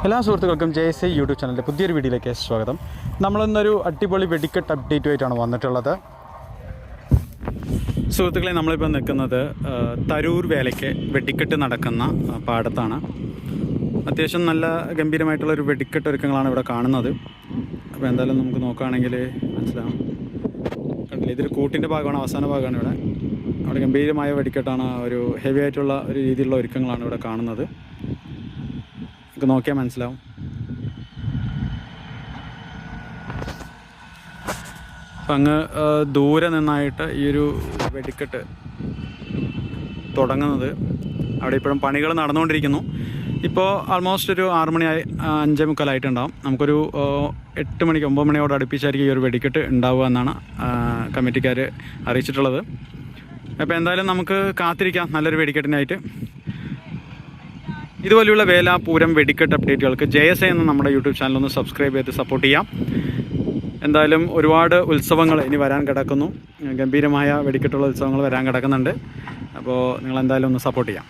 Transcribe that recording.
എല്ലാ സുഹൃത്തുക്കൾക്കും JSI YouTube ചാനലിൻ്റെ പുതിയൊരു വീഡിയോയിലേക്ക് സ്വാഗതം. നമ്മളിന്നൊരു അടിപൊളി വെടിക്കെട്ട് അപ്ഡേറ്റുമായിട്ടാണ് വന്നിട്ടുള്ളത്. സുഹൃത്തുക്കളെ, നമ്മളിപ്പോൾ നിൽക്കുന്നത് തരൂർ വേലയ്ക്ക് വെടിക്കെട്ട് നടക്കുന്ന പാടത്താണ്. അത്യാവശ്യം നല്ല ഗംഭീരമായിട്ടുള്ളൊരു വെടിക്കെട്ട് ഒരുക്കങ്ങളാണ് ഇവിടെ കാണുന്നത്. അപ്പോൾ എന്തായാലും നമുക്ക് നോക്കുകയാണെങ്കിൽ മനസ്സിലാവും. കണ്ടില്ലേ, ഇതൊരു കൂട്ടിൻ്റെ ഭാഗമാണ്, അവസാന ഭാഗമാണ് ഇവിടെ. അവിടെ ഗംഭീരമായ വെടിക്കെട്ടാണ്, ഒരു ഹെവി ആയിട്ടുള്ള ഒരു രീതിയിലുള്ള ഒരുക്കങ്ങളാണ് ഇവിടെ കാണുന്നത്. നമുക്ക് നോക്കിയാൽ മനസ്സിലാവും. അപ്പം അങ്ങ് ദൂരെ നിന്നായിട്ട് ഈ ഒരു വെടിക്കെട്ട് തുടങ്ങുന്നത്. അവിടെ ഇപ്പോഴും പണികൾ നടന്നുകൊണ്ടിരിക്കുന്നു. ഇപ്പോൾ ആൾമോസ്റ്റ് ഒരു 6 മണി 5:45 നമുക്കൊരു 8 മണിക്ക് 9 മണിയോട് അടുപ്പിച്ചായിരിക്കും ഈ ഒരു വെടിക്കെട്ട് ഉണ്ടാവുക എന്നാണ് കമ്മിറ്റിക്കാർ അറിയിച്ചിട്ടുള്ളത്. അപ്പോൾ എന്തായാലും നമുക്ക് കാത്തിരിക്കാം നല്ലൊരു വെടിക്കെട്ടിനായിട്ട്. ഇതുപോലെയുള്ള വേല, പൂരം, വെടിക്കെട്ട് അപ്ഡേറ്റുകൾക്ക് JSI എന്ന നമ്മുടെ യൂട്യൂബ് ചാനലൊന്ന് സബ്സ്ക്രൈബ് ചെയ്ത് സപ്പോർട്ട് ചെയ്യാം. എന്തായാലും ഒരുപാട് ഉത്സവങ്ങൾ ഇനി വരാൻ കിടക്കുന്നു. ഗംഭീരമായ വെടിക്കെട്ടുള്ള ഉത്സവങ്ങൾ വരാൻ കിടക്കുന്നുണ്ട്. അപ്പോൾ നിങ്ങളെന്തായാലും ഒന്ന് സപ്പോർട്ട് ചെയ്യാം.